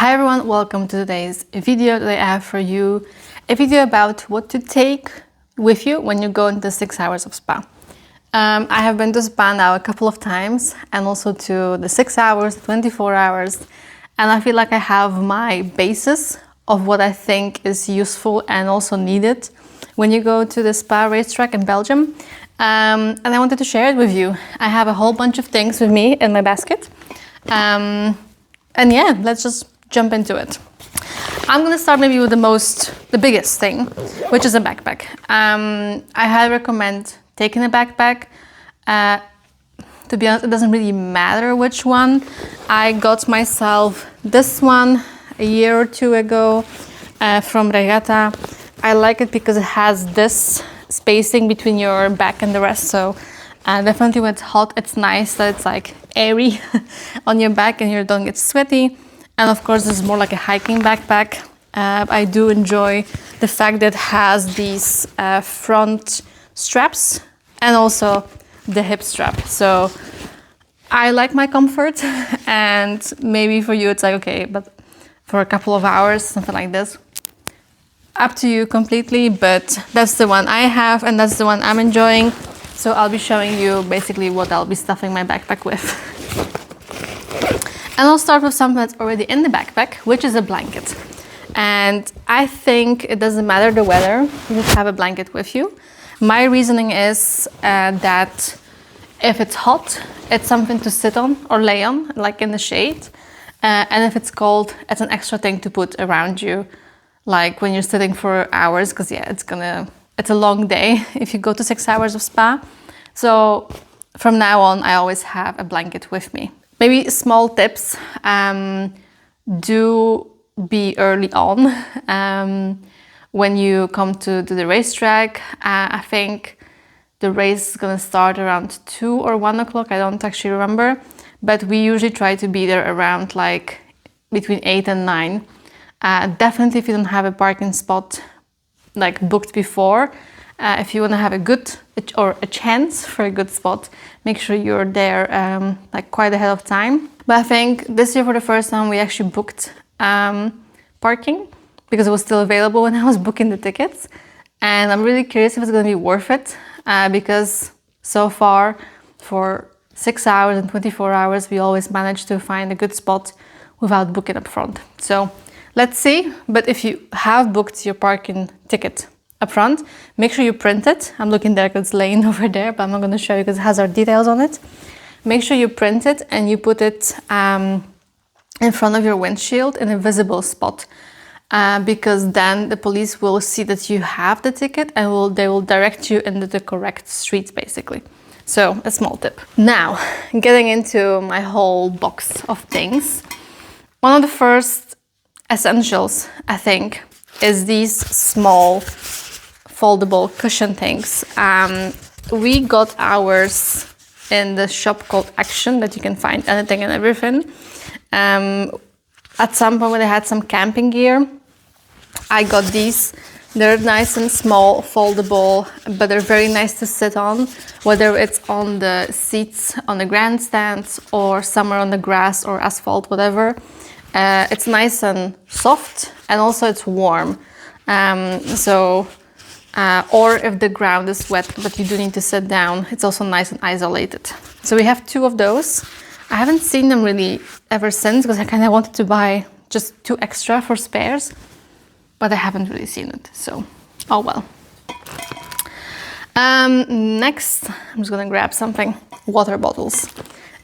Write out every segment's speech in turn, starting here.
Hi everyone, welcome to today's video. Today I have for you a video about what to take with you when you go into 6 hours of spa. I have been to spa now a couple of times and also to the 6 hours, 24 hours, and I feel like I have my basis of what I think is useful and also needed when you go to the spa racetrack in Belgium. And I wanted to share it with you. I have a whole bunch of things with me in my basket. And yeah, let's just jump into it. I'm gonna start maybe with the biggest thing, which is a backpack. I highly recommend taking a backpack. To be honest, it doesn't really matter which one. I got myself this one a year or two ago from Regatta. I like it because it has this spacing between your back and the rest. So definitely when it's hot, it's nice that it's like airy on your back and you don't get sweaty. And of course, this is more like a hiking backpack. I do enjoy the fact that it has these front straps and also the hip strap. So I like my comfort, and maybe for you it's like, okay, but for a couple of hours, something like this, up to you completely, but that's the one I have and that's the one I'm enjoying. So I'll be showing you basically what I'll be stuffing my backpack with. And I'll start with something that's already in the backpack, which is a blanket. And I think it doesn't matter the weather, you just have a blanket with you. My reasoning is that if it's hot, it's something to sit on or lay on, like in the shade. And if it's cold, it's an extra thing to put around you, like when you're sitting for hours, because yeah, it's a long day if you go to 6 hours of spa. So from now on, I always have a blanket with me. Maybe small tips, do be early on when you come to the racetrack. I think the race is gonna start around 2 or 1 o'clock, I don't actually remember, but we usually try to be there around like between 8 and 9. Definitely if you don't have a parking spot like booked before, if you want to have a chance for a good spot, make sure you're there like quite ahead of time. But I think this year for the first time we actually booked parking because it was still available when I was booking the tickets, and I'm really curious if it's going to be worth it because so far for 6 hours and 24 hours we always managed to find a good spot without booking up front. So let's see. But if you have booked your parking ticket up front, make sure you print it. I'm looking there because it's laying over there, but I'm not going to show you because it has our details on it. Make sure you print it and you put it in front of your windshield in a visible spot, because then the police will see that you have the ticket and they will direct you into the correct streets basically. So a small tip. Now, getting into my whole box of things. One of the first essentials, I think, is these small foldable cushion things. We got ours in the shop called Action, that you can find anything and everything. At some point when I had some camping gear, I got these. They're nice and small, foldable, but they're very nice to sit on, whether it's on the seats on the grandstands or somewhere on the grass or asphalt, whatever. It's nice and soft, and also it's warm. Or if the ground is wet but you do need to sit down, it's also nice and isolated. So we have 2 of those. I haven't seen them really ever since because I kind of wanted to buy just 2 extra for spares, but I haven't really seen it. So, oh well. Next, I'm just gonna grab something. Water bottles.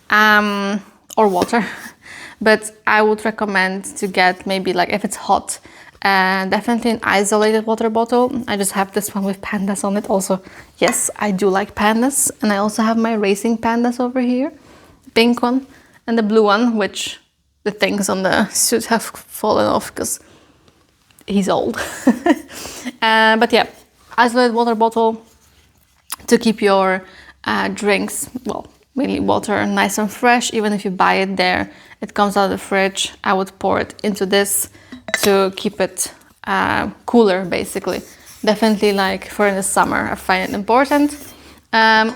Or water. But I would recommend to get maybe, like, if it's hot, definitely an isolated water bottle. I just have this one with pandas on it. Also, yes, I do like pandas. And I also have my racing pandas over here. The pink one and the blue one, which the things on the suit have fallen off because he's old. But yeah, isolated water bottle to keep your drinks, well, mainly water, nice and fresh. Even if you buy it there, it comes out of the fridge. I would pour it into this to keep it cooler, basically. Definitely, like for in the summer, I find it important.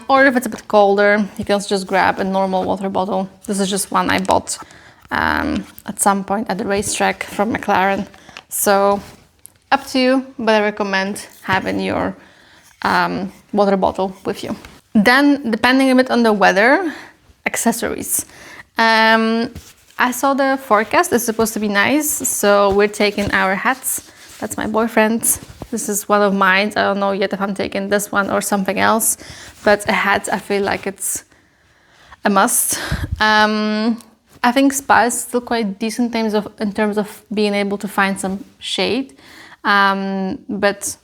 Or if it's a bit colder, you can also just grab a normal water bottle. This is just one I bought at some point at the racetrack from McLaren. So up to you, but I recommend having your water bottle with you. Then, depending a bit on the weather, accessories. I saw the forecast, it's supposed to be nice, so we're taking our hats. That's my boyfriend's. This is one of mine. I don't know yet if I'm taking this one or something else, but a hat, I feel like it's a must. I think Spa is still quite decent in terms of being able to find some shade, but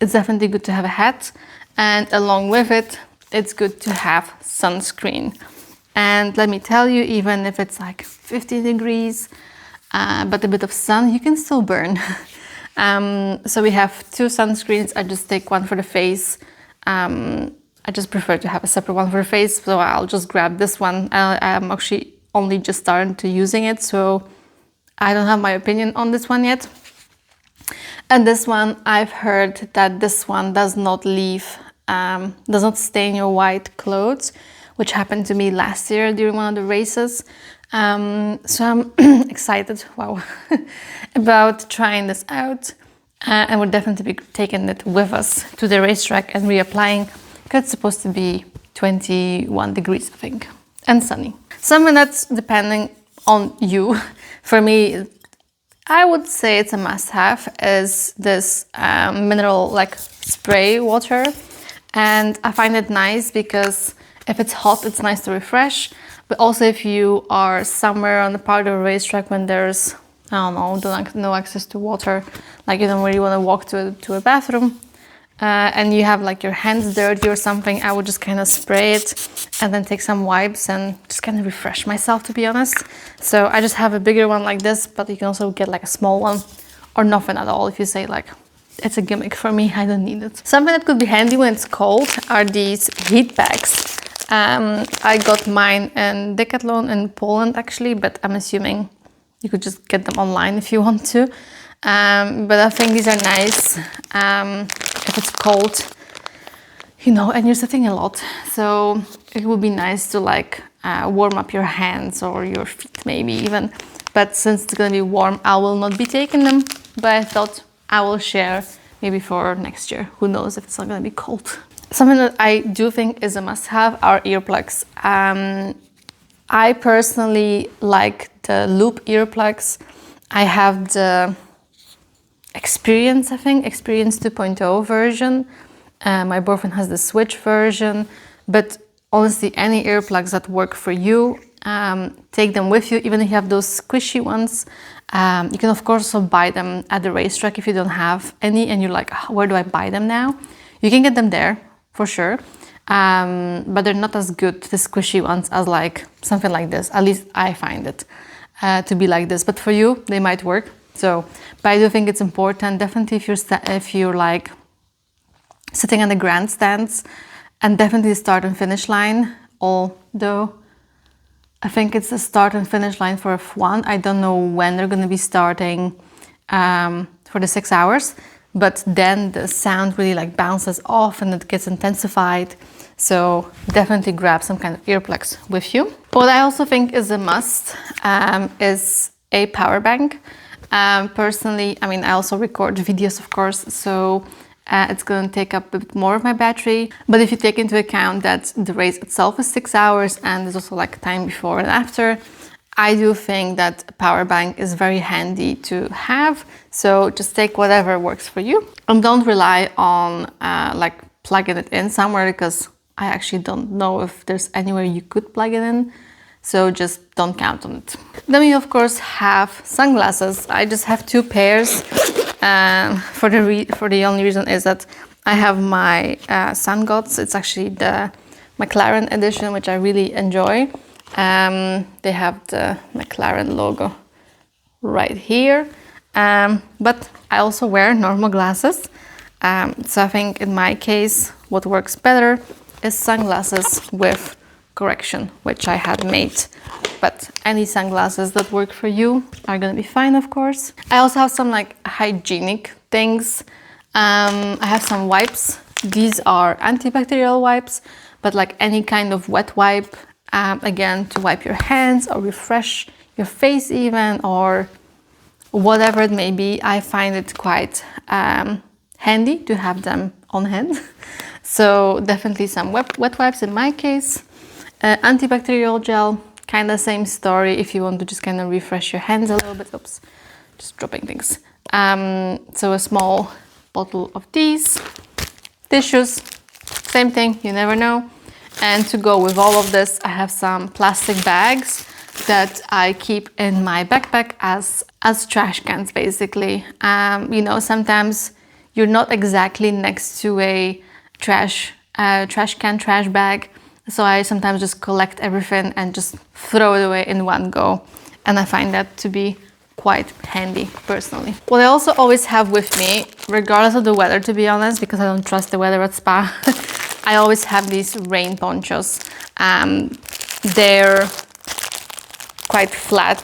it's definitely good to have a hat, and along with it, it's good to have sunscreen. And let me tell you, even if it's like 50 degrees, but a bit of sun, you can still burn. So we have 2 sunscreens. I just take one for the face. I just prefer to have a separate one for the face, so I'll just grab this one. I'm actually only just starting to using it, so I don't have my opinion on this one yet. And this one, I've heard that this one does not stain your white clothes, which happened to me last year during one of the races. So I'm excited, wow, about trying this out. And we'll definitely be taking it with us to the racetrack and reapplying, because it's supposed to be 21 degrees, I think, and sunny. Something that's depending on you. For me, I would say it's a must-have, is this mineral like spray water. And I find it nice because if it's hot, it's nice to refresh. But also if you are somewhere on the part of a racetrack when there's, I don't know, no access to water, like you don't really want to walk to a bathroom, and you have like your hands dirty or something, I would just kind of spray it and then take some wipes and just kind of refresh myself, to be honest. So I just have a bigger one like this, but you can also get like a small one or nothing at all if you say like, it's a gimmick for me, I don't need it. Something that could be handy when it's cold are these heat bags. I got mine in Decathlon in Poland actually, but I'm assuming you could just get them online if you want to. But I think these are nice if it's cold, you know, and you're sitting a lot. So it would be nice to like warm up your hands or your feet maybe even. But since it's gonna be warm, I will not be taking them. But I thought I will share maybe for next year. Who knows if it's not gonna be cold. Something that I do think is a must-have are earplugs. I personally like the loop earplugs. I have the Experience 2.0 version. My boyfriend has the Switch version, but honestly, any earplugs that work for you, take them with you, even if you have those squishy ones. You can of course also buy them at the racetrack if you don't have any and you're like, oh, where do I buy them now? You can get them there for sure, but they're not as good, the squishy ones, as like something like this. At least I find it to be like this, but for you they might work. So, but I do think it's important, definitely if you're like sitting on the grandstands, and definitely the start and finish line, although I think it's the start and finish line for F1. I don't know when they're going to be starting for the 6 hours, but then the sound really like bounces off and it gets intensified. So definitely grab some kind of earplugs with you. What I also think is a must is a power bank. Personally, I mean, I also record videos, of course, so it's going to take up a bit more of my battery. But if you take into account that the race itself is 6 hours and there's also like time before and after, I do think that a power bank is very handy to have. So just take whatever works for you and don't rely on like plugging it in somewhere, because I actually don't know if there's anywhere you could plug it in. So just don't count on it. Then we of course have sunglasses. I just have 2 pairs. For the only reason is that I have my Sun Gods. It's actually the McLaren edition, which I really enjoy. They have the McLaren logo right here. But I also wear normal glasses. So I think in my case, what works better is sunglasses with correction, which I had made. But any sunglasses that work for you are gonna be fine, of course. I also have some like hygienic things. I have some wipes. These are antibacterial wipes, but like any kind of wet wipe again, to wipe your hands or refresh your face even, or whatever it may be. I find it quite handy to have them on hand. So definitely some wet wipes in my case. Antibacterial gel, kind of same story if you want to just kind of refresh your hands a little bit. Oops, just dropping things. So a small bottle of these. Tissues, same thing, you never know. And to go with all of this, I have some plastic bags that I keep in my backpack as trash cans, basically. You know, sometimes you're not exactly next to a trash bag, so I sometimes just collect everything and just throw it away in one go, and I find that to be quite handy personally. What I also always have with me, regardless of the weather, to be honest, because I don't trust the weather at Spa, I always have these rain ponchos. They're quite flat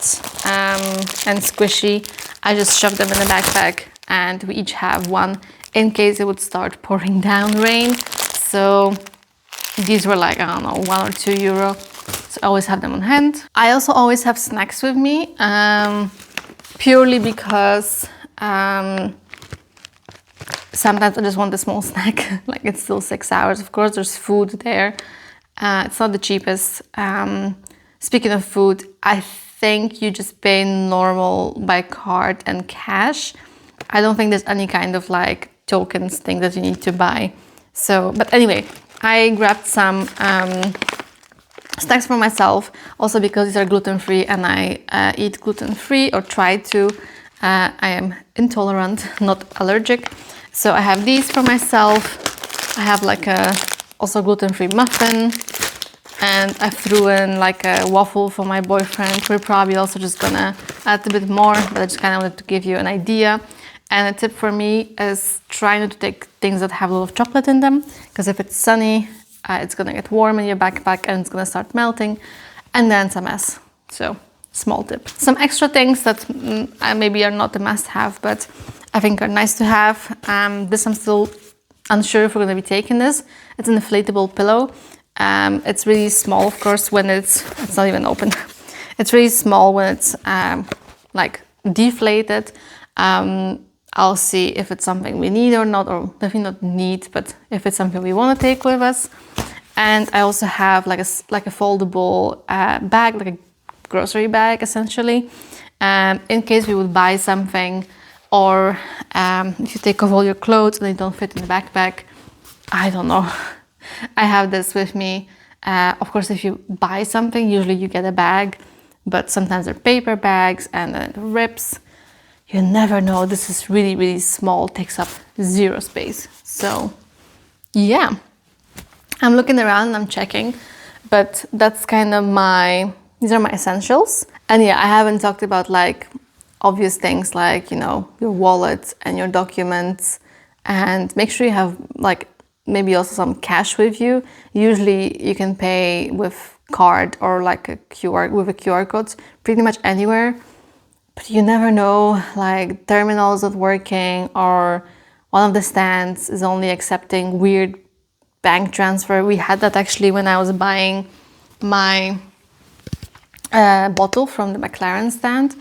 and squishy. I just shove them in the backpack, and we each have one in case it would start pouring down rain. So these were like, I don't know, €1 or €2. So I always have them on hand. I also always have snacks with me, purely because sometimes I just want a small snack. Like, it's still 6 hours. Of course, there's food there. It's not the cheapest. Speaking of food, I think you just pay normal by card and cash. I don't think there's any kind of like tokens thing that you need to buy. So, but anyway, I grabbed some snacks for myself, also because these are gluten-free and I eat gluten-free, or try to. I am intolerant, not allergic. So I have these for myself. I have like a also gluten-free muffin, and I threw in like a waffle for my boyfriend. We're probably also just gonna add a bit more, but I just kind of wanted to give you an idea. And a tip for me is try not to take things that have a lot of chocolate in them, because if it's sunny, it's gonna get warm in your backpack and it's gonna start melting, and then it's a mess. So, small tip. Some extra things that maybe are not a must-have, but I think are nice to have. This I'm still unsure if we're gonna be taking this. It's an inflatable pillow. It's really small, of course, when it's not even open. It's really small when it's like deflated. I'll see if it's something we need or not, or definitely not need, but if it's something we want to take with us. And I also have like a foldable bag, like a grocery bag, essentially, in case we would buy something, or if you take off all your clothes and they don't fit in the backpack. I don't know. I have this with me. Of course, if you buy something, usually you get a bag, but sometimes they're paper bags and then it rips. You never know. This is really, really small, takes up 0 space. So yeah, I'm looking around and I'm checking, but that's kind of these are my essentials. And yeah, I haven't talked about like obvious things like, you know, your wallet and your documents, and make sure you have like maybe also some cash with you. Usually you can pay with card or like a QR code pretty much anywhere. But you never know, like terminals not working, or one of the stands is only accepting weird bank transfer. We had that actually when I was buying my bottle from the McLaren stand.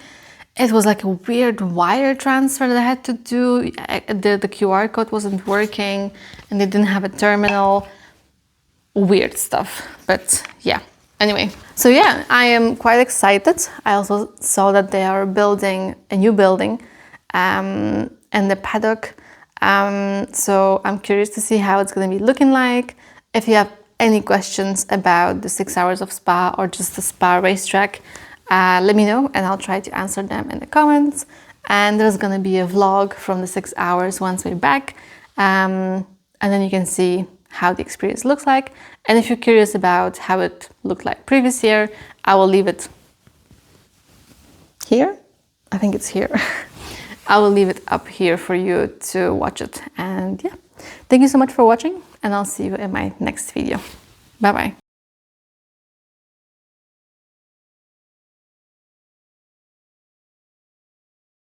It was like a weird wire transfer that I had to do. The QR code wasn't working and they didn't have a terminal. Weird stuff, but yeah. Anyway, so yeah, I am quite excited. I also saw that they are building a new building in the paddock. So I'm curious to see how it's going to be looking like. If you have any questions about the 6 hours of Spa or just the Spa racetrack, let me know and I'll try to answer them in the comments. And there's going to be a vlog from the 6 hours once we're back. And then you can see how the experience looks like. And if you're curious about how it looked like previous year, I will leave it here. I think it's here. I will leave it up here for you to watch it. And yeah, thank you so much for watching, and I'll see you in my next video. Bye bye.